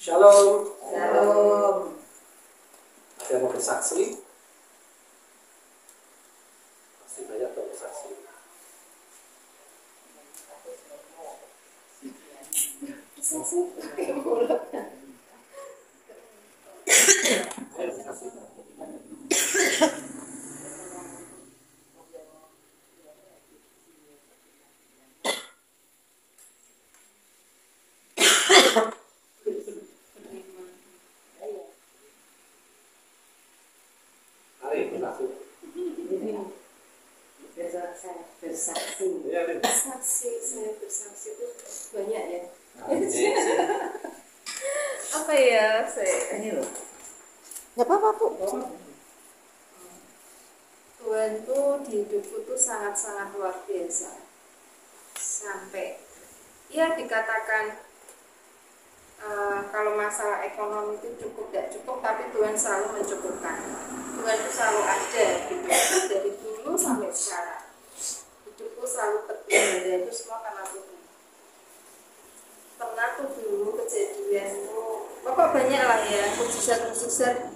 Shalom. Shalom. Ada yang mau bersaksi? Pasti banyak yang bersaksi. Ayo bersaksi. Mari bersaksi. Besok saya bersaksi. Iya, Rin. Saya bersaksi itu banyak ya. Nah, Apa ya saya? Ini loh. Nggak apa-apa, Bu. Tuhan tuh di hidupku tuh sangat-sangat luar biasa. Sampai ya dikatakan kalau masalah ekonomi itu cukup tidak cukup, tapi Tuhan selalu mencukupkan. Tuhan itu selalu ada gitu. Dari dulu sampai sekarang. Hidupku selalu terpilih, itu semua karena Tuhan. Pernah tuh dulu kejadian tuh, pokok banyak lah ya, mujizat-mujizat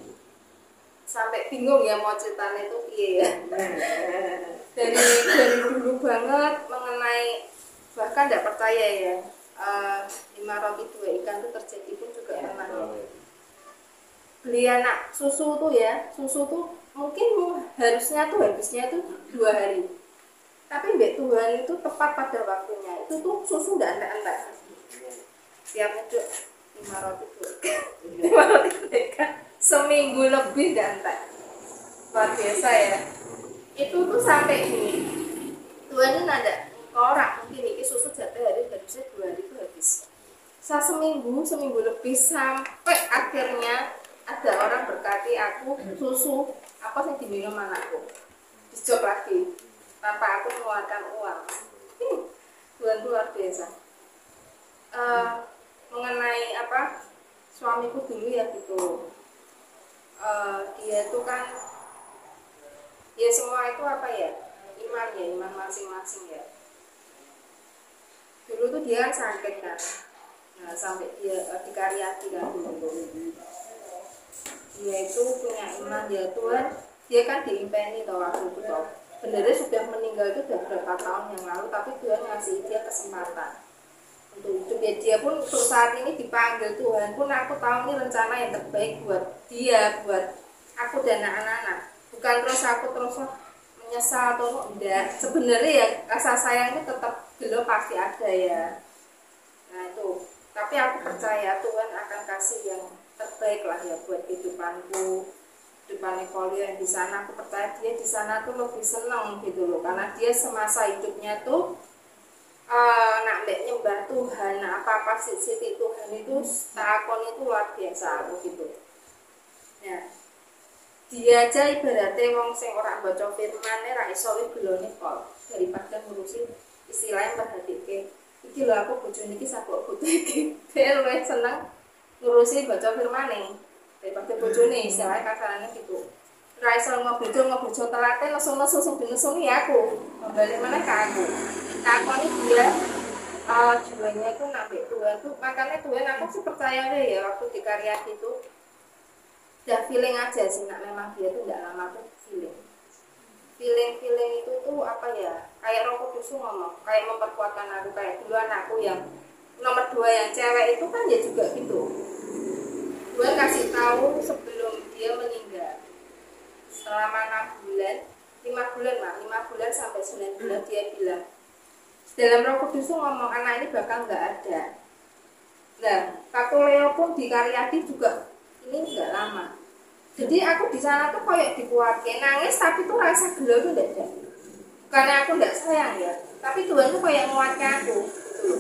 sampai bingung ya mau ceritanya itu iya ya. Dari dulu banget mengenai, bahkan tidak percaya ya, 5 roti 2 ikan itu terjadi pun juga pernah. Beli anak susu tuh ya, susu tuh mungkin harusnya tuh habisnya tuh 2 hari, tapi Mbak Tuhan itu tepat pada waktunya, itu tuh susu tidak entek-entek. Tiap itu 5 roti 2 ikan seminggu lebih tidak entek. Luar biasa ya. Itu tuh sampai gini, Tuhan ini ada orang mungkin ini susu jatuh hari harusnya 2 hari itu habis. Seminggu lebih sampai akhirnya ada orang berkati aku susu apa sih diminum anakku, dijok lagi tanpa aku mengeluarkan uang. Tuhan itu luar biasa. Mengenai apa suamiku dulu ya gitu, dia itu kan ya semua itu apa ya, iman masing-masing ya. Dulu tuh dia kan sakit kan, nah sampai dia dikaryati kan dulu. Dia itu punya iman ya Tuhan, dia kan diimpeni tau waktu itu tau. Benernya sudah meninggal itu udah berapa tahun yang lalu, tapi Tuhan ngasih dia kesempatan untuk hidup ya. Dia pun untuk saat ini dipanggil Tuhan pun, aku tahu ini rencana yang terbaik buat dia, buat aku dan anak-anak. Bukan terus aku terus menyesal atau enggak. Sebenarnya ya rasa sayang itu tetap belum pasti ada ya. Nah itu, tapi aku percaya Tuhan akan kasih yang terbaik lah ya buat kehidupanku, kehidupan Nicole yang di sana. Aku percaya dia di sana tuh lebih seneng gitu loh, karena dia semasa hidupnya tuh nak nyembah Tuhan, nah apa-apa sisi Tuhan itu takon itu luar biasa gitu. Ya, dia aja ibaratnya wong sing ora baca firman ra iso gelone kok daripada ngurusi istilahnya perhatike. Iki lho aku bojone iki sabuk butuh iki. Dia luwih seneng ngurusi baca firmane daripada bojone, istilahnya kasarane gitu. Ra iso ngobojo telate nesu-nesu sing dinesuni aku. Balik mana ke aku. Takoni dia jualnya itu nambah Tuhan tuh, makanya Tuhan aku sih percaya deh ya waktu di karya itu udah feeling aja sih, nak memang dia tuh nggak lama tuh feeling itu tuh apa ya, kayak Roh Kudus ngomong kayak memperkuatkan aku, kayak dulu anakku yang nomor 2 yang cewek itu kan dia juga gitu. Tuhan kasih tahu sebelum dia meninggal selama 5 bulan sampai 9 bulan dia bilang dalam Roh Kudus ngomong anak ini bakal nggak ada. Nah, waktu Leo pun di Karyadi juga ini nggak lama. Jadi aku di sana tuh kayak dikuatkan, nangis tapi tuh rasa gelo tuh nggak ada. Bukannya aku nggak sayang ya, tapi Tuhan tuh kayak menguatkan aku, gitu.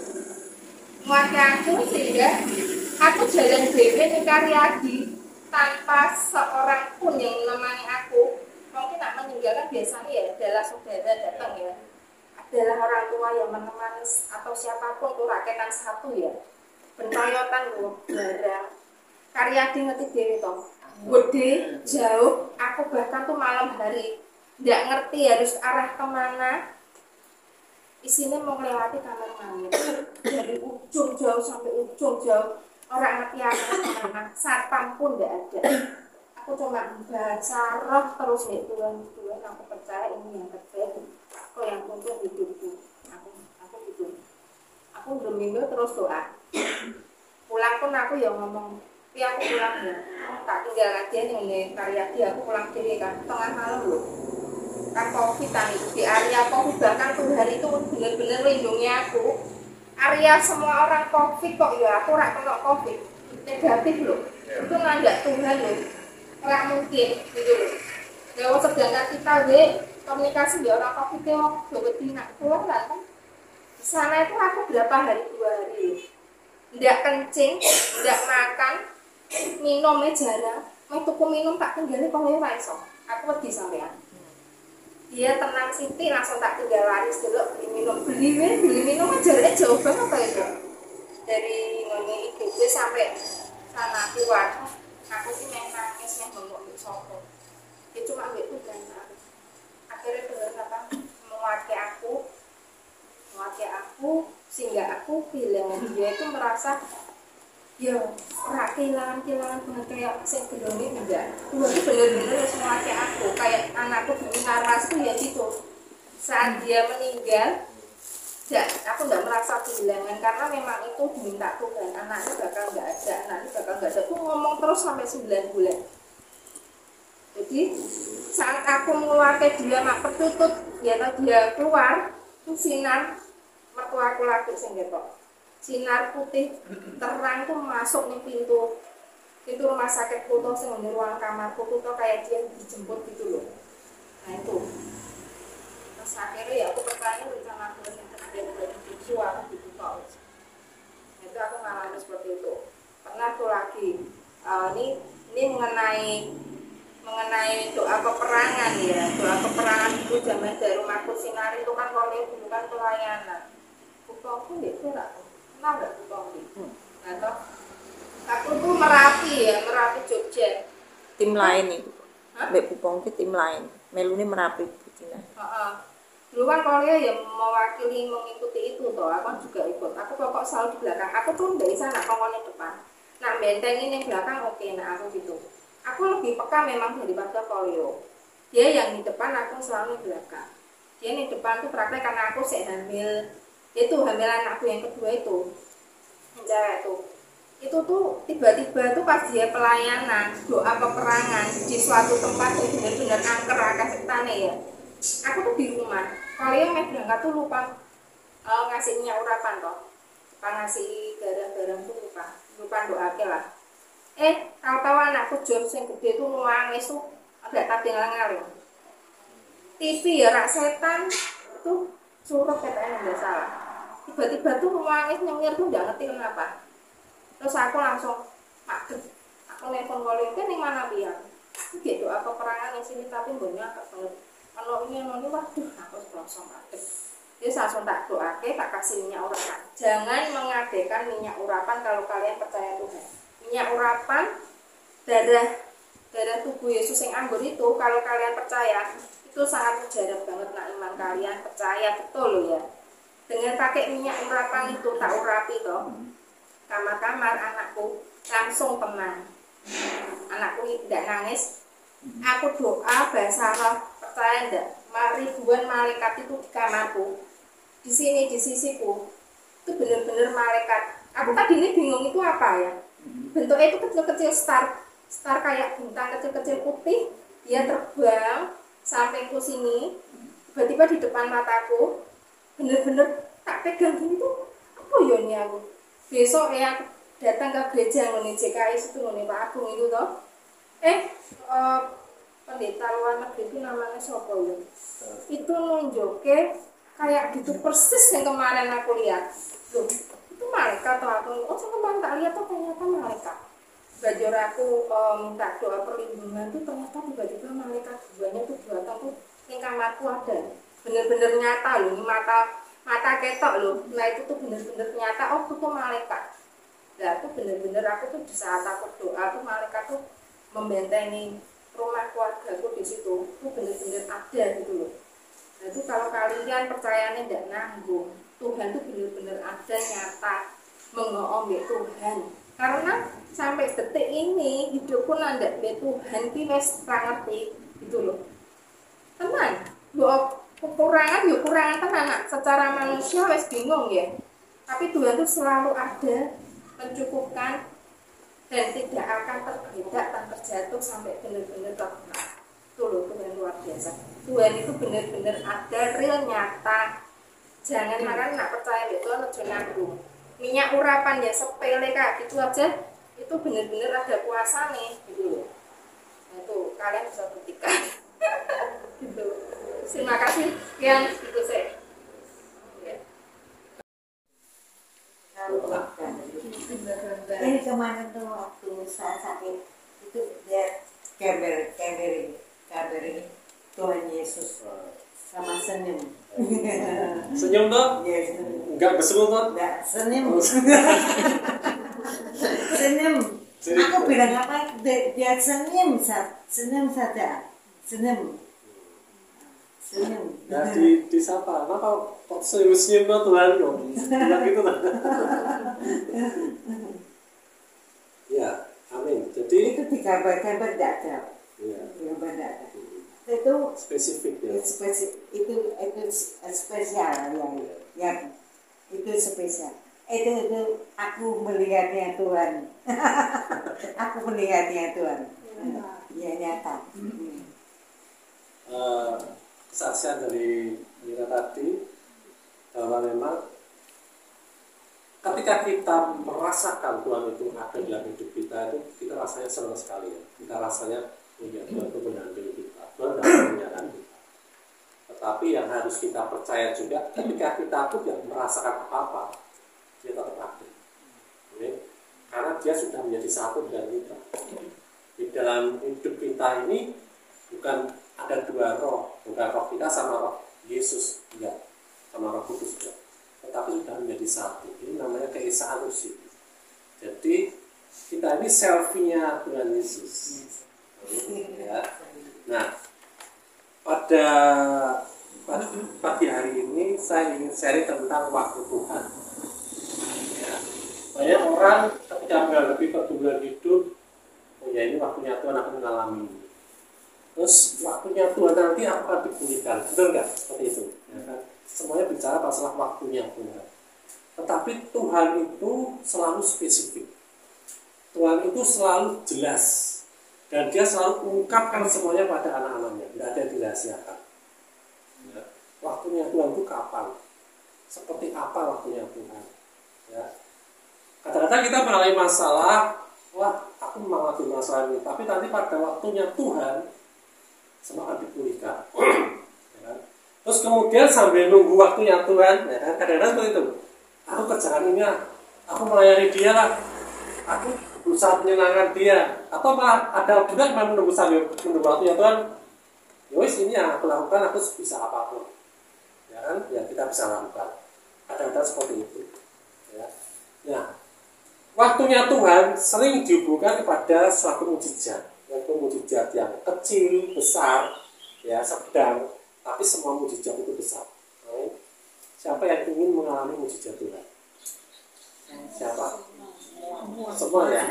Menguatkan aku sehingga aku jalan dewe di Karyadi tanpa seorang pun yang menemani aku. Mungkin tak meninggalkan biasanya ya adalah saudara datang ya, adalah orang tua yang menemani atau siapapun tuh rakyatan satu ya, pentoyotan loh barang Karyadi ngerti dewe toh, gede jauh. Aku bahkan tuh malam hari nggak ngerti harus arah kemana. Isinya mau melewati kamar mandi dari ujung jauh sampai ujung jauh, orang ngerti aku kemana, satpam pun tidak ada. Aku cuma baca roh terus nih Tuhan, aku percaya ini yang terbaik, kok yang untuk hidupku. Aku gitu. Aku berminggu terus doa. Pulang pun aku ya ngomong, tapi aku pulang ya, tak tinggal aja nih karya dia, aku pulang diri kan, tengah malam loh. Kan COVID itu di area COVID, bahkan Tuhan itu benar-benar lindungi aku. Area semua orang COVID kok ya, aku rak kena COVID negatif loh. Itu nggak Tuhan loh. Ora mungkin gitu loh. Kalau sedangkan kita komunikasi di orang COVID itu betina keluar kan. Di sana itu aku berapa hari 2 hari. Tidak kencing, tidak makan, minumnya jarang. Mau tuku minum tak tinggalin kalau ya iso. Aku pergi sampean. Dia tenang Siti langsung tak tinggal laris dulu beli minum aja jauh banget apa itu dari ngomong IGD sampai sana keluar. Aku sih main nangis main bengok di sopo. Dia cuma ambil tuh dan akhirnya bener apa mewakili aku sehingga aku kehilangan dia itu merasa ya ora kehilangan banget kayak sing gedone enggak. Tuhan itu bener-bener semua kayak aku, kayak anakku di Naras tuh ya gitu. Saat dia meninggal, aku enggak merasa kehilangan karena memang itu diminta Tuhan. Anaknya bakal enggak ada. Aku ngomong terus sampai 9 bulan. Jadi saat aku mengeluarkan dia mak pertutut, dia keluar, tuh sinar mertua aku lagi sing ketok. Sinar putih terang tuh masuk nih pintu rumah sakit Kuto sing di ruang kamar Kuto kayak dia dijemput gitu loh. Nah itu terus akhirnya ya aku bertanya sama aku yang terjadi suara di Kuto. Itu aku ngalamin seperti itu. Pernah tuh lagi ini mengenai doa peperangan ya. Doa peperangan itu zaman dari rumah Sinar itu kan kalau itu bukan pelayanan. Kuto pun itu enggak enggak atau aku tuh Merapi Jogja Tim lain itu. Mbak Pupong itu tim lain. Melune Merapi Cina. Dulu kan kalau ya mewakili mengikuti itu toh, aku juga ikut. Aku pokok selalu di belakang. Aku tuh dari sana kongkongnya depan. Nah benteng ini belakang oke, nah aku gitu. Aku lebih peka memang daripada polio. Dia yang di depan, aku selalu di belakang. Dia di depan tuh praktek karena aku hamil. Itu hamil anakku yang kedua itu tuh tiba-tiba tuh pas dia pelayanan doa peperangan di suatu tempat yang benar-benar angker akan sektane ya. Aku tuh di rumah kalau yang berangkat tuh lupa ngasih minyak urapan toh, ngasih garam tuh lupa doa ke lah. Tahu-tahu anakku George yang gede tuh nangis tuh agak tak ngaling. TV ya rak setan tuh suruh katanya nggak salah. Tiba-tiba tuh nangis nyengir tuh nggak ngerti kenapa. Terus aku langsung aku nelfon Kolin kan yang mana biar gitu aku perangan di sini tapi banyak banget kalau ini waduh aku langsung aktif. Dia langsung tak doake tak kasih minyak urapan. Jangan mengadakan minyak urapan kalau kalian percaya Tuhan. Minyak urapan darah tubuh Yesus yang anggur itu kalau kalian percaya itu sangat mujarab banget nak iman kalian percaya betul loh ya. Dengan pakai minyak urapan itu tak urapi toh kamar-kamar anakku langsung tenang. Anakku tidak nangis. Aku doa bahasa roh percaya enggak? Ribuan malaikat itu di kamarku. Di sini di sisiku itu benar-benar malaikat. Aku tadi ini bingung itu apa ya? Bentuknya itu kecil-kecil star kayak bintang kecil-kecil putih. Dia terbang sampai ke sini. Tiba-tiba di depan mataku. Bener-bener tak pegang gini tuh apa ya ini aku besok ya datang ke gereja ngene JKI itu ngene Pak Agung itu toh pendeta luar negeri itu namanya siapa ya itu nunjuke kayak gitu persis yang kemarin aku lihat loh itu malaikat atau aku kemarin tak lihat tuh ternyata malaikat baju aku minta doa perlindungan tuh ternyata tiba-tiba malaikat duanya tuh datang tuh yang kamarku ada bener-bener nyata loh mata ketok loh. Nah itu tuh bener-bener nyata itu tuh malaikat. Nah itu bener-bener aku tuh di saat aku doa tuh malaikat tuh membentengi rumah keluargaku di situ tuh bener-bener ada gitu loh. Nah itu kalau kalian percayanya tidak nanggung Tuhan tuh bener-bener ada nyata mengoombe Tuhan Karena sampai detik ini hidupku nandak be Tuhan ki wis ra ngerti gitu loh. Tenan, mbok kekurangan ya kurangan tenan nak. Secara manusia wis bingung ya. Tapi Tuhan itu selalu ada, mencukupkan dan tidak akan tergeledak dan terjatuh sampai benar-benar terkenal. Itu loh Tuhan luar biasa. Tuhan itu benar-benar ada, real, nyata. Jangan makan nak percaya itu aja nanggung. Minyak urapan ya sepele kak gitu aja, itu benar-benar ada kuasa nih gitu loh. Nah, itu kalian bisa buktikan. Gitu. Terima kasih yang itu saya. Ya. Ini kemarin tuh waktu saya sakit itu dia kabar ini Tuhan Yesus sama senyum. Senyum toh? Yes. Enggak bersenyum toh? Enggak senyum. Senyum. Aku bilang apa? Dia senyum saja. Senyum. Nah, disapa, kenapa kok senyum toh Tuhan kok? Bilang gitu toh? Ya, amin. Jadi Itu di kabar tidak ada. ya, Kabar tidak ada. Itu spesifik ya. itu spesial yang itu spesial. Itu aku melihatnya Tuhan. Aku melihatnya Tuhan. Ya nyata. Kesaksian dari Mira tadi bahwa memang ketika kita merasakan Tuhan itu ada dalam hidup kita itu kita rasanya senang sekali ya. Kita rasanya punya Tuhan itu mendampingi kita, Tuhan dapat menyertai kita. Tetapi yang harus kita percaya juga ketika kita pun tidak merasakan apa-apa, dia tetap ada. Oke? Karena dia sudah menjadi satu dengan kita. Di dalam hidup kita ini bukan ada dua roh, bukan roh kita sama roh Yesus, enggak, sama roh kudus juga. Tetapi sudah menjadi satu. Ini namanya keesaan usia. Jadi kita ini selfie-nya Tuhan Yesus. Ya. Nah, pada pagi hari ini saya ingin sharing tentang waktu Tuhan. Ya. Banyak orang ketika menghadapi pergumulan hidup, oh ya ini waktunya Tuhan akan mengalami. Terus waktunya Tuhan nanti akan dipulihkan, betul nggak? Seperti itu. Ya kan? Semuanya bicara masalah waktunya Tuhan. Tetapi Tuhan itu selalu spesifik. Tuhan itu selalu jelas. Dan dia selalu mengungkapkan semuanya pada anak-anaknya. Tidak ada yang dirahasiakan. Ya. Waktunya Tuhan itu kapan? Seperti apa waktunya Tuhan? Ya. Kadang-kadang kita mengalami masalah, wah aku mengalami masalah ini. Tapi nanti pada waktunya Tuhan, semua akan dipulihkan. Ya kan? Terus kemudian sambil nunggu waktunya Tuhan, ya kan? Kadang-kadang seperti itu. Aku kerjaan ini, aku melayani dia lah. Aku berusaha menyenangkan dia. Atau malah ada juga yang menunggu sambil menunggu waktunya Tuhan. Yowis ini yang aku lakukan, aku bisa apapun. Ya kan? Ya kita bisa lakukan. Kadang-kadang seperti itu. Ya. Nah, waktunya Tuhan sering dihubungkan kepada suatu mukjizat. Yaitu mukjizat yang kecil, besar, ya sedang, tapi semua mukjizat itu besar. Right? Siapa yang ingin mengalami mukjizat Tuhan? Siapa? Semua ya.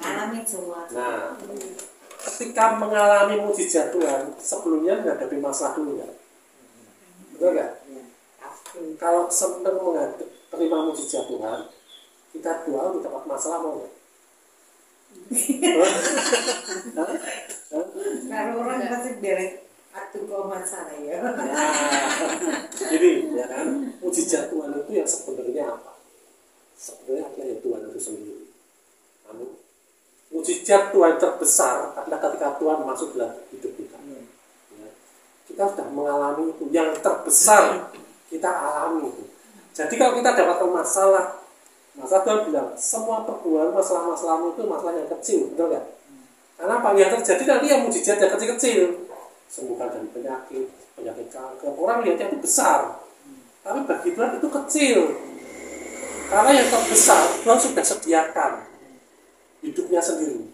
Alami semua. Nah, ketika mengalami mukjizat Tuhan, sebelumnya menghadapi masalah dulu nggak? Betul nggak? Kalau senang menerima mukjizat Tuhan, kita doa di tempat masalah mau nggak? Kalau orang pasti beri atuh kok masalah ya. Jadi, ya kan, mukjizat Tuhan itu yang sebenarnya apa? Sebenarnya adalah Tuhan itu sendiri. Amin. Mukjizat Tuhan terbesar adalah ketika Tuhan masuk dalam hidup kita. Ya. Kita sudah mengalami itu. Yang terbesar kita alami itu. Jadi kalau kita dapat masalah, masa Tuhan bilang semua pergumulan masalah-masalahmu itu masalah yang kecil, betul nggak? Karena apa yang terjadi nanti yang mukjizat yang kecil-kecil, sembuhkan dari penyakit kanker. Orang lihatnya itu besar, tapi bagi Tuhan itu kecil. Karena yang terbesar Tuhan sudah sediakan hidupnya sendiri,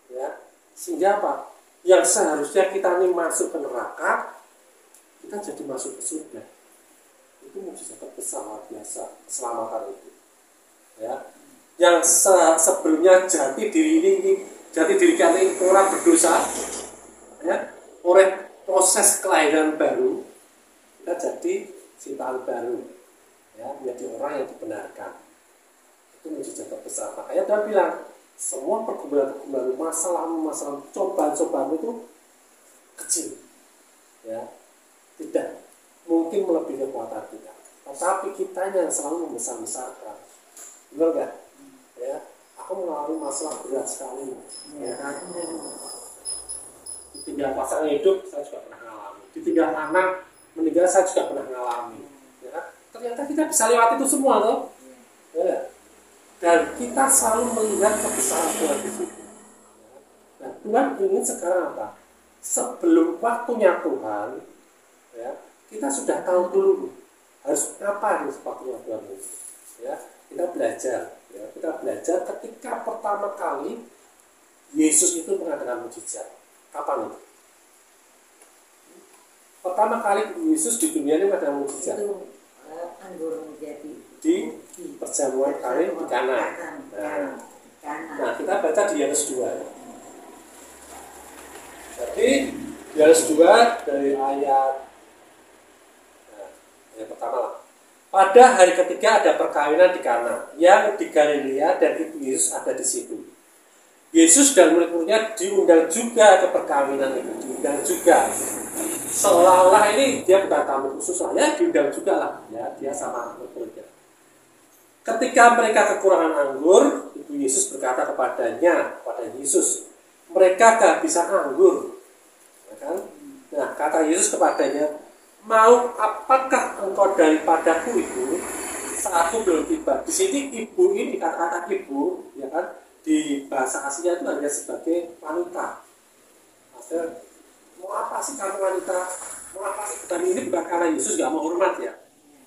ya. Sehingga apa? Yang seharusnya kita ini masuk ke neraka, kita jadi masuk ke surga. Itu mukjizat terbesar luar biasa, keselamatan itu. Ya. yang sebelumnya jati diri kita ini orang berdosa, ya, oleh proses kelahiran baru kita jadi ciptaan baru, ya, menjadi orang yang dibenarkan. Itu mujizat terbesar. Makanya Tuhan bilang semua pergumulan, masalah, cobaan itu kecil, ya, tidak mungkin melebihi kekuatan kita. Tetapi kita yang selalu membesar-besarkan, benar nggak? Ya, aku mengalami masalah berat sekali, ya kan? Ditinggal pasangan hidup, saya juga pernah mengalami. Ditinggal anak meninggal, saya juga pernah mengalami. Ya kan? Ternyata kita bisa lewat itu semua, toh. Ya. Dan kita selalu melihat kebesaran Tuhan di situ. Nah, Tuhan ingin sekarang apa? Sebelum waktunya Tuhan, ya, kita sudah tahu dulu harus apa nih sepatunya Tuhan ini. Ya, kita belajar. Ya, kita belajar ketika pertama kali Yesus itu mengadakan mujizat. Kapan itu? Pertama kali Yesus di dunia ini mengadakan mujizat. Itu anggur menjadi Di perjamuan kawin di Kana. Nah, kita baca di Yohanes 2. Jadi di Yohanes 2 dari ayat pertama lah. Pada hari ketiga ada perkawinan di Kana yang di Galilea dan ibu Yesus ada di situ. Yesus dan murid-muridnya diundang juga ke perkawinan itu, diundang juga. Seolah-olah ini dia bukan tamu khusus lah, ya diundang juga lah, ya dia sama murid-muridnya. Ketika mereka kekurangan anggur, ibu Yesus berkata kepada Yesus, mereka kehabisan anggur, ya kan? Nah, kata Yesus kepadanya, mau apakah engkau daripadaku ibu? Saat aku belum tiba. Di sini ibu ini kata-kata ibu, ya kan? Di bahasa Asia itu hanya sebagai wanita. Maksudnya, mau apa sih kamu wanita? Mau apa sih? Dan ini bukan karena Yesus nggak mau hormat ya,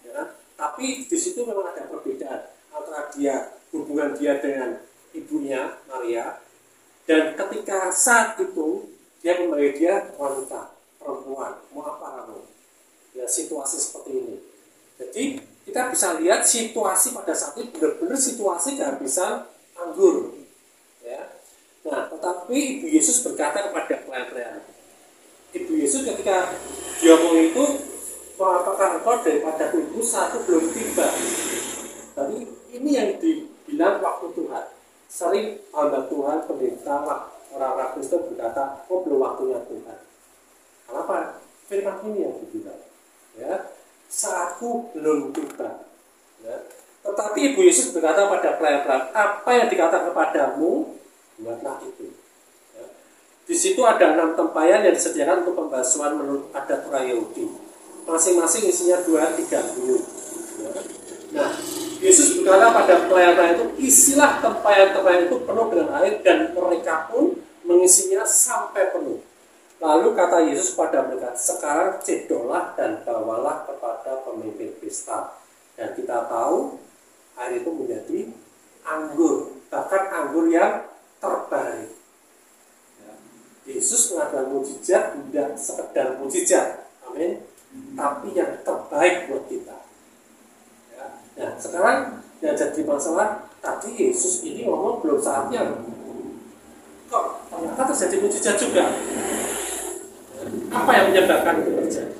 ya kan? Tapi di situ memang ada perbedaan antara hubungan dia dengan ibunya Maria, dan ketika saat itu dia memanggil dia wanita, perempuan. Mau apa kamu? Ya, situasi seperti ini. Jadi kita bisa lihat situasi pada saat itu benar-benar situasi kehabisan anggur. Ya. Nah, tetapi ibu Yesus berkata kepada pelayan-pelayan. Ibu Yesus ketika dia ngomong itu, apakah engkau daripada ibu satu belum tiba? Tapi ini yang dibilang waktu Tuhan. Sering hamba Tuhan, pendeta, orang-orang Kristen berkata, oh belum waktunya Tuhan. Kenapa? Firman ini yang dibilang. Ya, saatku belum tiba. Ya. Tetapi ibu Yesus berkata pada pelayan-pelayan, apa yang dikatakan kepadamu, buatlah itu. Ya. Di situ ada 6 tempayan yang disediakan untuk pembasuhan menurut adat orang Yahudi. Masing-masing isinya 2-3 buyut. Ya. Nah, Yesus berkata pada pelayan-pelayan itu, isilah tempayan-tempayan itu penuh dengan air, dan mereka pun mengisinya sampai penuh. Lalu kata Yesus kepada mereka, sekarang cedolah dan bawalah kepada pemimpin pesta. Dan kita tahu air itu menjadi anggur, bahkan anggur yang terbaik. Ya. Yesus mengadakan mujizat, tidak sekedar mujizat, amin, tapi yang terbaik buat kita. Ya. Nah, sekarang yang jadi masalah, tadi Yesus ini ngomong belum saatnya. Kok ternyata terjadi mujizat juga? Apa yang menyebabkan itu terjadi?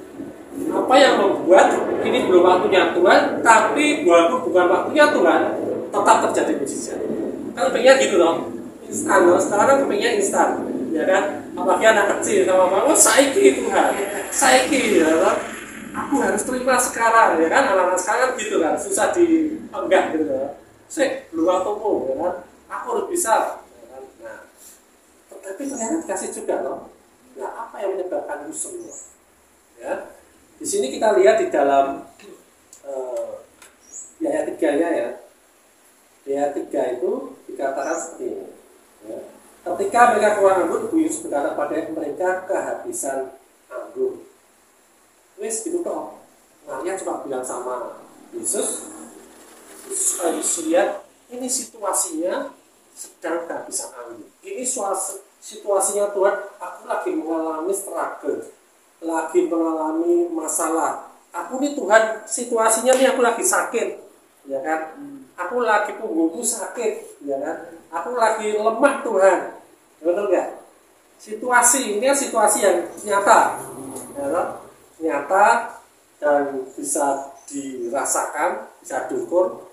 Apa yang membuat ini belum waktunya Tuhan, tapi walaupun bukan waktunya Tuhan, tetap terjadi mujizat? Kan pengennya gitu loh, instan loh. Sekarang kan pengennya instan, ya kan? Apalagi anak kecil sama mama, saiki Tuhan, saiki, ya kan? Aku harus terima sekarang, ya kan? Anak-anak sekarang kan gitu kan, susah dienggak gitu loh. Belum waktumu, ya kan? Aku harus bisa, ya kan? Nah, tapi ternyata dikasih juga loh. Nah, apa yang menyebabkan itu semua? Ya, di sini kita lihat di dalam ayat 3-nya ya. Di ayat 3 itu dikatakan seperti ini. Ya. Ketika mereka keluar anggur, Yesus berkata pada mereka kehabisan anggur. Wes gitu toh. Maria cuma bilang sama Yesus, Yesus lihat ini situasinya sedang kehabisan anggur. Ini situasinya Tuhan, aku lagi mengalami struggle, lagi mengalami masalah. Aku nih Tuhan, situasinya nih aku lagi sakit, ya kan? aku lagi punggungku sakit, ya kan? Aku lagi lemah Tuhan, betul nggak? Situasi ini situasi yang nyata, ya kan? Nyata dan bisa dirasakan, bisa diukur.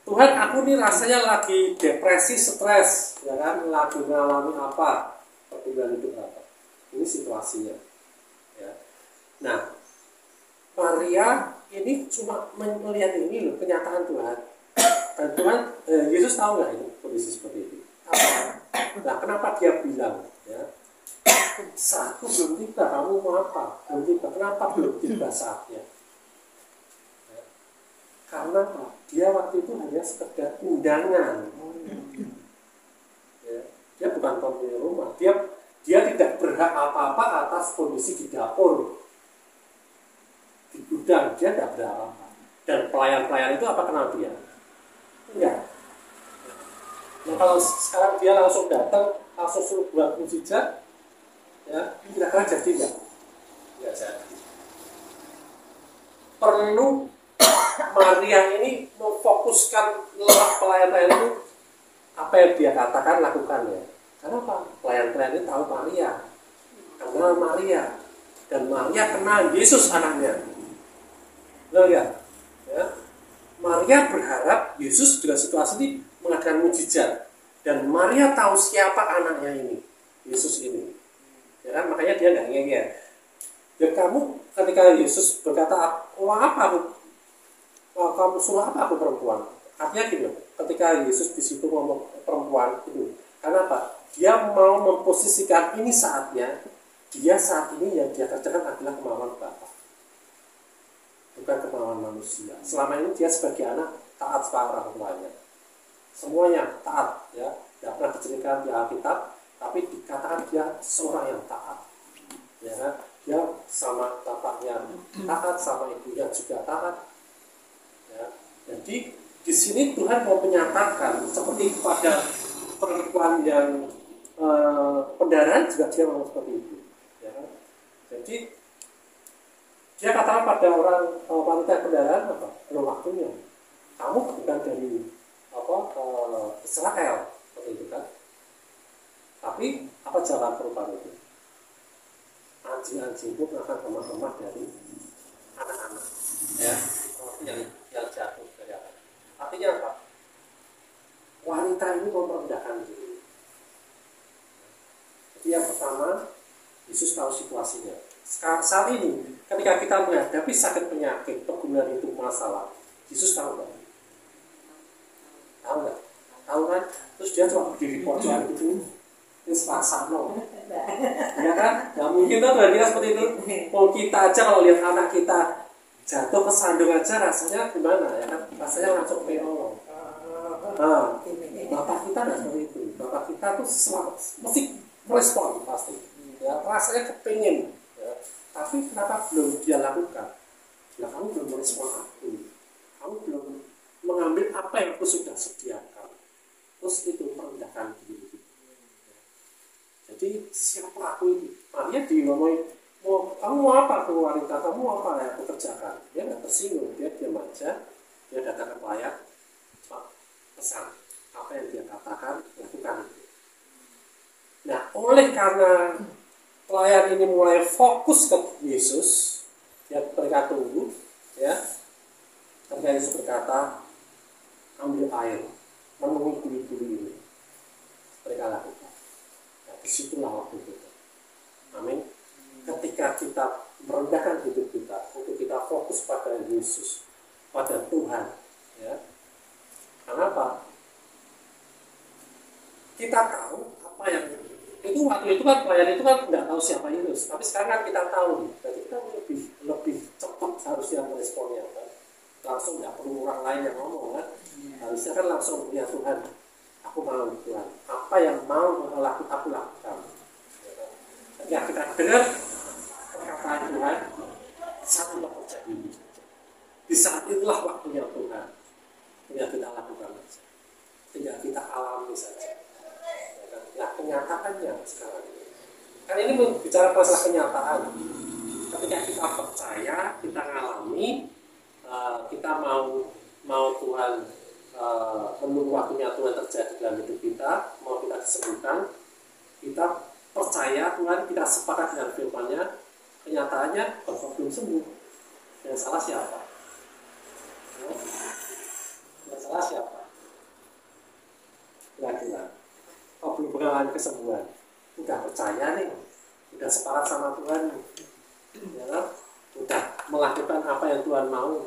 Tuhan, aku nih rasanya lagi depresi, stres, ya kan? Lagi mengalami apa? Pertumbuhan hidup apa? Ini situasinya. Ya. Nah, Maria ini cuma melihat ini loh, kenyataan Tuhan. Dan Tuhan, Yesus tahu nggak ini kondisi seperti itu? Nah, kenapa dia bilang, ya, saatku belum tiba, kamu mau apa? Belum tiba. Kenapa belum tiba saatnya? Ya. Karena apa? Dia waktu itu hanya sekedar undangan. Ya. Dia bukan pemilik rumah. Dia tidak berhak apa-apa atas kondisi di dapur, di gudang. Dia tidak berhak apa-apa. Dan pelayan-pelayan itu apa kenal dia? Enggak. Nah, kalau sekarang dia langsung datang, langsung suruh buat mujizat, ya, kira-kira jadi enggak? Enggak jadi. Perlu Maria ini memfokuskan pelayan-pelayan itu apa yang dia katakan lakukan ya. Karena apa? Pelayan-pelayan ini tahu Maria, kenal Maria, dan Maria kenal Yesus anaknya. Betul ya? Ya. Maria berharap Yesus dengan situasi ini mengadakan mujizat, dan Maria tahu siapa anaknya ini, Yesus ini. Ya kan? Makanya dia nggak ngeyel. Ya kamu ketika Yesus berkata, apa aku? Kamu suruh apa aku perempuan? Artinya gini, ketika Yesus di situ ngomong perempuan itu, karena apa? Dia mau memposisikan ini saatnya, dia saat ini yang dia kerjakan adalah kemauan Bapa, bukan kemauan manusia. Selama ini dia sebagai anak taat pada orang tuanya, semuanya taat, ya, tidak pernah diceritakan di Alkitab, tapi dikatakan dia seorang yang taat, ya, dia sama bapaknya taat, sama ibunya juga taat. Ya, jadi di sini Tuhan mau menyatakan seperti pada perempuan yang pendarahan juga dia mau seperti itu. Ya. Jadi dia katakan pada orang wanita pendarahan apa? Belum waktunya. Kamu bukan dari Israel seperti itu kan? Tapi apa jawaban perempuan itu? Anjing-anjing itu akan kemah-kemah dari anak-anak. Ya. Yang jatuh dari atas. Artinya apa? Wanita ini merendahkan diri. Jadi yang pertama, Yesus tahu situasinya. Saat ini, ketika kita menghadapi sakit penyakit, pergumulan itu masalah, Yesus tahu nggak? Tahu nggak? Tahu kan? Terus dia coba berdiri pojokan itu, ini sepasano. Ya kan? Nggak mungkin tuh kita seperti itu. Kalau kita aja kalau lihat anak kita jatuh ke sandung aja rasanya gimana ya kan? Rasanya langsung penolong. Nah, bapak kita nggak seperti itu. Bapak kita tuh mesti merespon pasti. Ya, rasanya kepingin. Ya. Tapi kenapa belum dia lakukan? Ya kamu belum merespon aku. Kamu belum mengambil apa yang aku sudah sediakan. Terus itu merendahkan diri. Ya. Jadi siapa aku ini? Maria ngomongin, kamu mau apa tuh wanita, kamu mau apa yang aku kerjakan? Dia nggak tersinggung, dia diam aja, dia datang ke pelayan, pesan apa yang dia katakan, lakukan. Nah, oleh karena pelayan ini mulai fokus ke Yesus, ya mereka tunggu, ya. Ketika Yesus berkata, ambil air, menemui buli-buli ini, mereka lakukan. Nah, disitulah waktu itu. Amin. Ketika kita merendahkan hidup kita untuk kita fokus pada Yesus, pada Tuhan, ya. Kenapa? Kita tahu apa yang itu waktu itu kan pelayan itu kan nggak tahu siapa Yesus, tapi sekarang kan kita tahu, jadi kita lebih cepat harusnya meresponnya kan. Langsung nggak perlu orang lain yang ngomong kan, harusnya kan langsung ya Tuhan, aku mau Tuhan, apa yang mau aku lakukan. Ya kita dengar perkataan Tuhan, satulah terjadi. Di saat itulah waktunya Tuhan. Tinggal kita lakukan saja. Tinggal kita alami saja. Nah, kenyataannya sekarang ini. Kan ini bicara masalah kenyataan. Ketika kita percaya, kita ngalami, kita mau Tuhan menunggu waktunya Tuhan terjadi dalam hidup kita, mau kita disembuhkan, kita percaya Tuhan, kita sepakat dengan firman-Nya, kenyataannya kok belum sembuh. Yang salah siapa? Yang salah siapa? Kira-kira kok belum mengalami kesembuhan? Udah percaya nih, udah sepakat sama Tuhan, ya, udah melakukan apa yang Tuhan mau,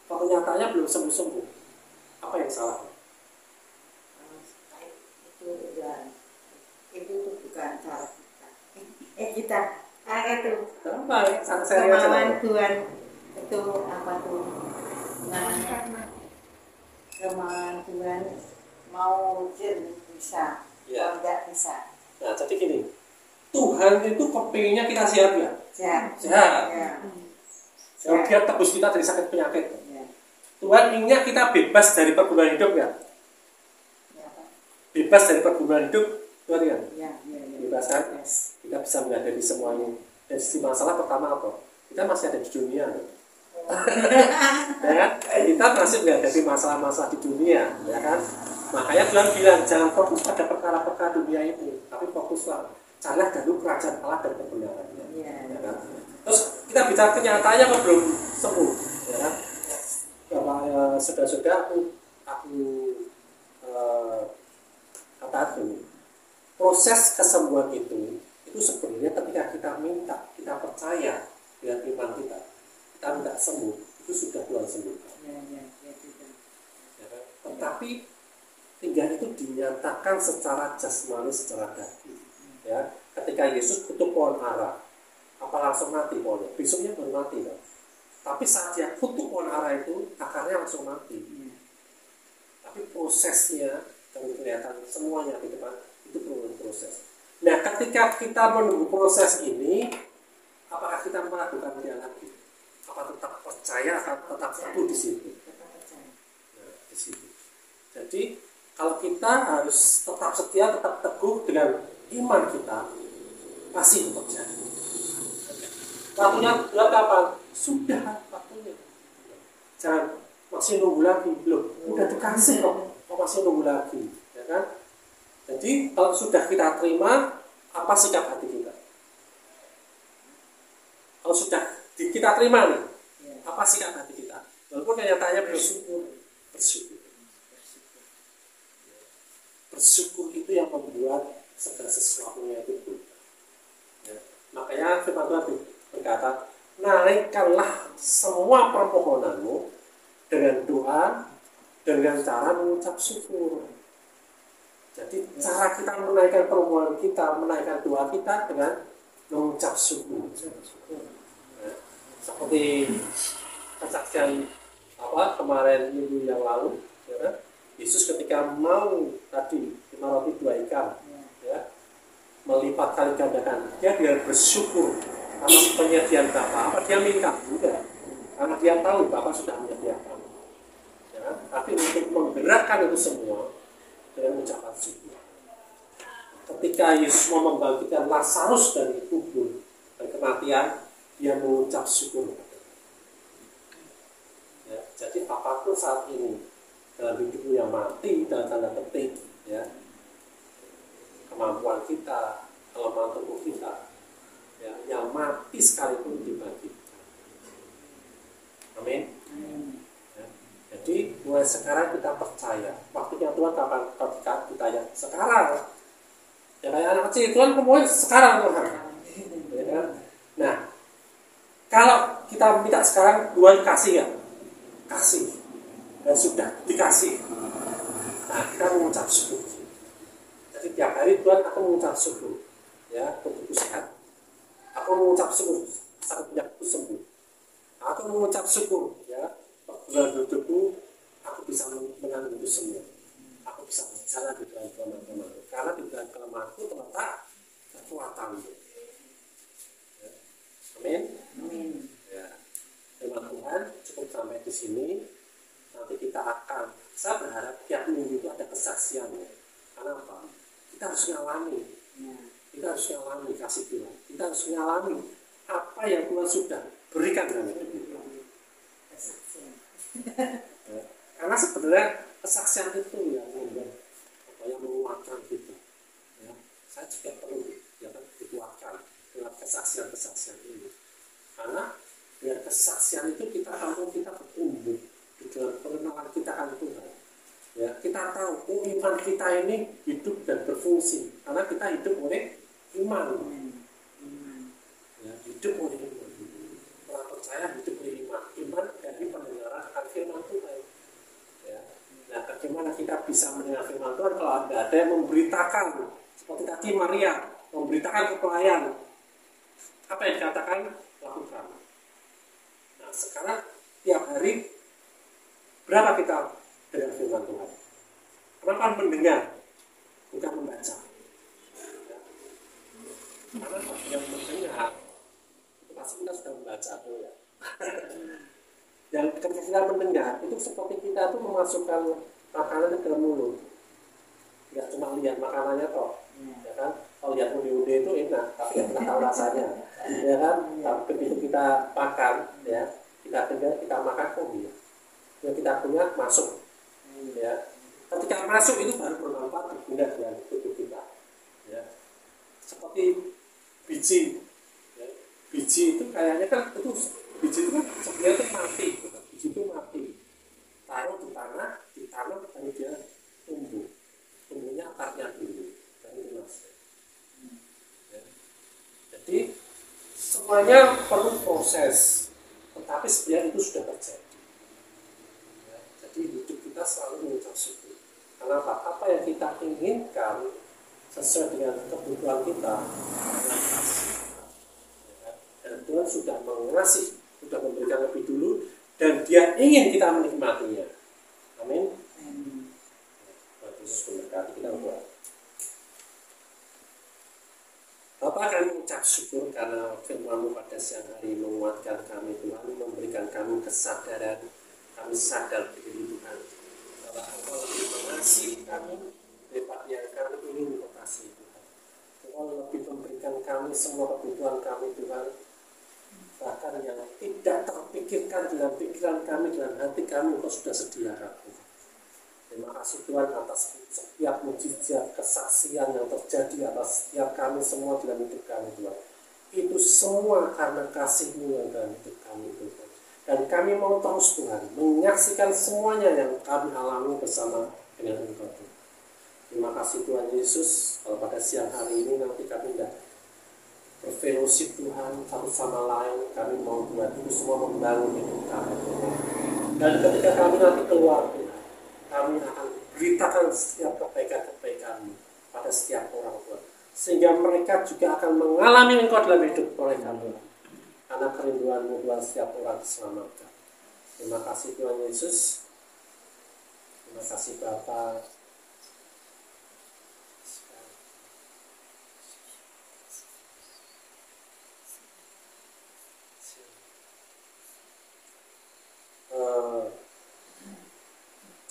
kok kenyataannya belum sembuh-sembuh. Apa yang salah? Itu bukan cara kita. Itu Kenapa? Saya kemauan Tuhan itu apa tuh namanya? Kemauan Tuhan mau bisa, Ya. kalau tidak bisa. Nah, jadi gini, Tuhan itu kepinginnya kita sehat ya? Sehat. Ya. Yang dia tebus kita dari sakit penyakit. Ya. Tuhan inginnya kita bebas dari pergumulan hidup ya? Ya, Pak. Bebas dari pergumulan hidup, Tuhan kan? Ya. Bebas kan? Yes. Kita bisa menghadapi semuanya. Dan sisi masalah pertama apa? Kita masih ada di dunia. Ya kan? Kita masih menghadapi masalah-masalah di dunia, ya kan? Makanya Tuhan bilang jangan fokus pada perkara-perkara dunia itu, tapi fokuslah carilah dahulu kerajaan Allah dan kebenarannya. Ya. Ya kan? Terus kita bicara kenyataannya kok belum sembuh, ya kan? Sudah-sudah aku katakan dulu, proses kesembuhan itu sebenarnya ketika kita minta, kita percaya dengan iman kita minta sembuh, itu sudah Tuhan sembuhkan. Ya, Ya kan? Tetapi tinggal itu dinyatakan secara jasmani, secara daging. Ya, ketika Yesus kutuk pohon ara, apa langsung mati pohonnya? Besoknya baru mati kan? Tapi saat dia kutuk pohon ara itu, akarnya langsung mati. Tapi prosesnya dan kelihatan semuanya di depan itu perlu proses. Nah, ketika kita menunggu proses ini, apakah kita melakukan dia lagi? Apa tetap percaya atau tetap teguh di situ? Nah, di situ. Jadi kalau kita harus tetap setia, tetap teguh dengan iman kita, pasti itu terjadi. Waktunya buat kapan? Sudah waktunya. Jangan masih nunggu lagi, belum. Udah dikasih kok masih nunggu lagi, ya kan? Jadi kalau sudah kita terima, apa sikap hati kita? Kalau sudah kita terima nih, apa sikap hati kita? Walaupun kenyataannya bersyukur. Bersyukur itu yang membuat segala sesuatunya itu berubah. Ya. Makanya firman Tuhan berkata, naikkanlah semua permohonanmu dengan doa, dengan cara mengucap syukur. Jadi cara kita menaikkan permohonan kita, menaikkan doa kita dengan mengucap syukur. Ya. Seperti kesaksian kemarin minggu yang lalu, ya, Yesus ketika mau tadi 5 roti 2 ikan, ya, melipat kali gandakan, dia bersyukur atas penyediaan Bapa. Apa dia minta? Enggak, karena dia tahu Bapa sudah menyediakan. Ya, tapi untuk menggerakkan itu semua dengan ucapan syukur. Ketika Yesus mau membangkitkan Lazarus dari kubur dan kematian, dia mengucap syukur. Ya, jadi apapun saat ini dalam hidupmu yang mati dalam tanda petik, ya, kemampuan kita, kelemahan tubuh kita, ya, yang mati sekalipun dibangkitkan. Amin. Ya, jadi mulai sekarang kita percaya waktunya Tuhan kapan kita ya sekarang. Ya kayak anak kecil Tuhan kemudian sekarang Tuhan. Ya, kan? Nah, kalau kita minta sekarang Tuhan kasih ya, kasih. Dan sudah dikasih. Nah, kita mengucap syukur. Jadi tiap hari Tuhan aku mengucap syukur, ya, tubuhku sehat. Aku mengucap syukur, sakit penyakitku sembuh. Aku mengucap syukur, ya, pergumulan hidupku aku bisa menanggung itu semua. Aku bisa berjalan di dalam kelemahan-kelemahan. Karena di dalam kelemahanku terletak kekuatanmu. Ya. Amin. Ya. Firman Tuhan cukup sampai di sini. Nanti kita akan, saya berharap tiap minggu itu ada kesaksiannya. Karena apa? Kita harus ngalami. Kita harus ngalami kasih Tuhan. Kita harus ngalami apa yang Tuhan sudah berikan dalam hidup kita. Ya. Karena sebenarnya kesaksian itu yang menguatkan kita. Ya, saya juga perlu ya kan dikuatkan dengan kesaksian ini. Karena dengan kesaksian itu kita tahu kita bertumbuh di dalam pengenalan kita akan Tuhan. Ya, kita tahu iman kita ini hidup dan berfungsi karena kita hidup oleh iman. Ya, hidup oleh iman. Orang percaya hidup oleh iman. Iman dari pendengaran akan firman Tuhan. Ya. Nah, bagaimana kita bisa mendengar firman Tuhan kalau ada yang memberitakan seperti tadi Maria memberitakan ke pelayan apa yang dikatakan lakukan. Nah, sekarang tiap hari berapa kita dengan firman Tuhan? Kenapa mendengar bukan membaca? Ya. Karena yang mendengar itu pasti kita sudah membaca tuh ya. Yang ketika kita mendengar itu seperti kita tuh memasukkan makanan ke dalam mulut. Tidak cuma lihat makanannya toh, ya kan? Kalau lihat undi-undi itu enak, tapi nggak pernah tahu rasanya, ya kan? Tapi begitu kita makan, ya kita dengar, kita makan, oh iya, yang kita punya masuk, ya. Ketika masuk itu baru bermanfaat berguna dengan tubuh kita, ya. Seperti biji, ya. Biji itu kayaknya kan itu biji itu kan sebenarnya itu mati, biji itu mati, taruh di tanah, ditanam, lalu dia tumbuh, tumbuhnya akarnya dulu, dan itu masuk. Ya. Jadi semuanya perlu proses, tetapi sebenarnya itu sudah terjadi. Ya. Jadi hidup kita selalu mengucap syukur. Karena apa yang kita inginkan sesuai dengan kebutuhan kita dengan kasih. Ya. Dan Tuhan sudah mengasihi, sudah memberikan lebih dulu, dan Dia ingin kita menikmatinya. Amin. Tuhan Yesus memberkati kita buat. Bapak, kami mengucap syukur karena firman-Mu pada siang hari menguatkan kami, Tuhan, memberikan kami kesadaran, kami sadar diri Tuhan, bahwa Engkau lebih mengasihi kami daripada yang kami ingin mengasihi Tuhan. Engkau lebih memberikan kami semua kebutuhan kami, Tuhan, bahkan yang tidak terpikirkan dalam pikiran kami, dalam hati kami, Engkau sudah sediakan, Tuhan. Terima kasih Tuhan atas setiap mujizat kesaksian yang terjadi atas setiap kami semua dalam hidup kami, Tuhan. Itu semua karena kasih-Mu yang dalam hidup kami, Tuhan. Dan kami mau terus, Tuhan, menyaksikan semuanya yang kami alami bersama dengan Engkau, Tuhan. Terima kasih Tuhan Yesus. Kalau pada siang hari ini nanti kami tidak berfellowship Tuhan satu sama lain, kami mau Tuhan itu semua membangun hidup kami, Tuhan. Dan ketika kami nanti keluar, Tuhan, kami akan beritakan setiap kebaikan-kebaikan pada setiap orang, Tuhan. Sehingga mereka juga akan mengalami Engkau dalam hidup mereka, Tuhan. Karena kerinduan-Mu, Tuhan, setiap orang diselamatkan. Terima kasih Tuhan Yesus. Terima kasih Bapa.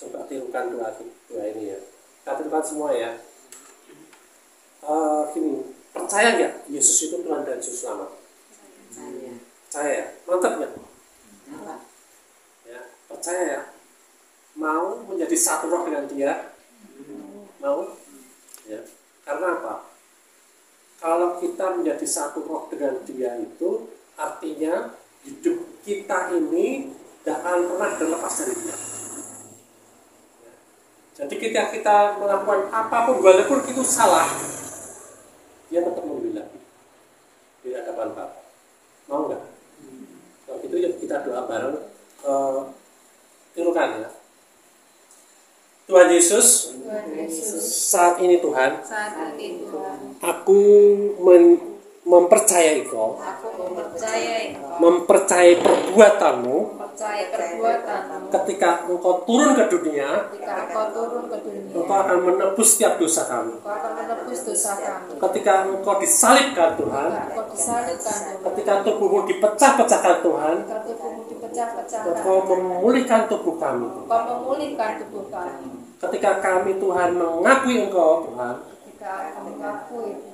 Coba tirukan doa ini ya. Kita tirukan semua ya. Gini, percaya nggak Yesus itu Tuhan dan Juru Selamat? Percaya. Mantap nggak? Ya, percaya ya. Mau menjadi satu roh dengan Dia? Mau? Ya. Karena apa? Kalau kita menjadi satu roh dengan Dia itu artinya hidup kita ini tidak akan pernah terlepas dari Dia. Jadi ketika kita melakukan apapun walaupun itu salah, Dia tetap membela di hadapan Bapa. Mau nggak? Kalau gitu ya kita doa bareng. Tirukan ya. Tuhan Yesus, saat ini Tuhan, aku mempercayai Kau, mempercayai perbuatan-Mu, ketika Engkau turun ke dunia, Engkau akan menebus setiap dosa kami. Ketika Engkau disalibkan Tuhan, ketika tubuh-Mu dipecah-pecahkan Tuhan, Engkau memulihkan tubuh kami. Ketika kami Tuhan mengakui Engkau Tuhan,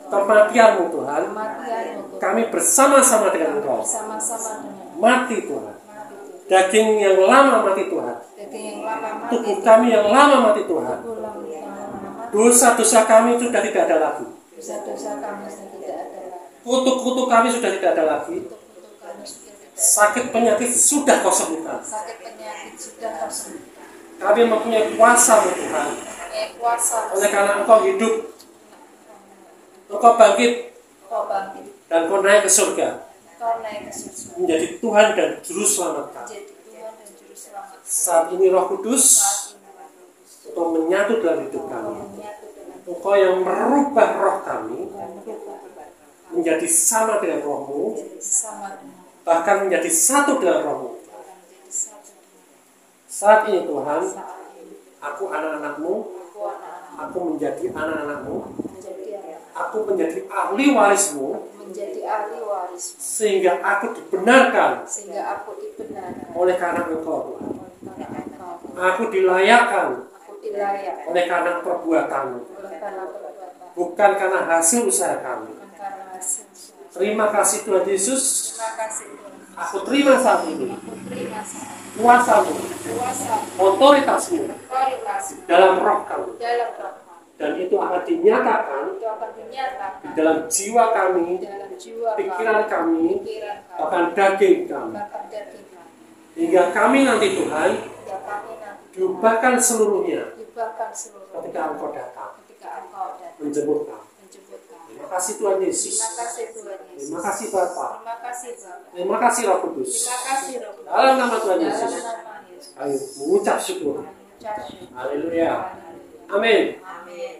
kematian-Mu Tuhan, kami bersama-sama dengan Engkau mati Tuhan. Daging yang lama mati Tuhan. Daging yang lama mati. Tubuh kami yang lama mati Tuhan. Tulang yang lama mati. Dosa-dosa kami sudah tidak ada lagi. Dosa-dosa kami sudah tidak ada lagi. Kutuk-kutuk kami sudah tidak ada lagi. Kutuk kami sudah tidak ada. Sakit penyakit sudah kau sembuhkan. Sakit penyakit sudah kau sembuhkan. Kami mempunyai kuasa Tuhan. Mempunyai kuasa. Oleh karena Engkau hidup, Engkau bangkit, Kau bangkit. dan Kau naik ke surga. Kau naik ke surga. Menjadi Tuhan dan Juru Selamat kami. Jadi Tuhan dan Juru Selamat. Saat ini Roh Kudus Saat ini Roh Kudus. Engkau menyatu dalam hidup kami. Menyatu dengan Engkau yang merubah roh kami merubah menjadi sama dengan rohmu, menjadi sama dengan bahkan menjadi satu dengan rohmu. Tuhan, menjadi satu dengan Saat ini Tuhan, saat ini. aku anak-anakmu, Aku anak-anak aku menjadi anak-anakmu, menjadi anak, aku menjadi ahli warismu, menjadi ahli waris, sehingga aku dibenarkan sehingga aku dibenarkan oleh karena Engkau Tuhan. karena Engkau. Aku dilayakkan Aku dilayak oleh karena perbuatanmu, oleh karena perbuatan, bukan karena hasil usaha kami. bukan karena hasil usaha. Terima kasih Tuhan Yesus, Terima kasih Tuhan. aku terima saat ini Aku terima saat kuasamu, kuasa otoritasmu otoritas dalam roh kami, dalam roh kami. dan itu akan dinyatakan Itu akan dinyatakan di dalam jiwa kami, dalam jiwa pikiran kami, pikiran kami, bahkan daging kami, bahkan daging kami. hingga kami nanti Tuhan Ya kami nanti diubahkan seluruhnya diubahkan seluruh ketika Engkau datang ketika Engkau datang menjemput kami. menjemput kami. Terima kasih Tuhan Yesus. Terima kasih Tuhan Yesus. Terima kasih Bapa. Terima kasih Bapa. Terima kasih Roh Kudus. Terima kasih Roh Kudus. Dalam nama Tuhan Dalam Yesus. nama Yesus. Ayo mengucap syukur. Mengucap syukur. Haleluya. Haleluya. Amin. Amin.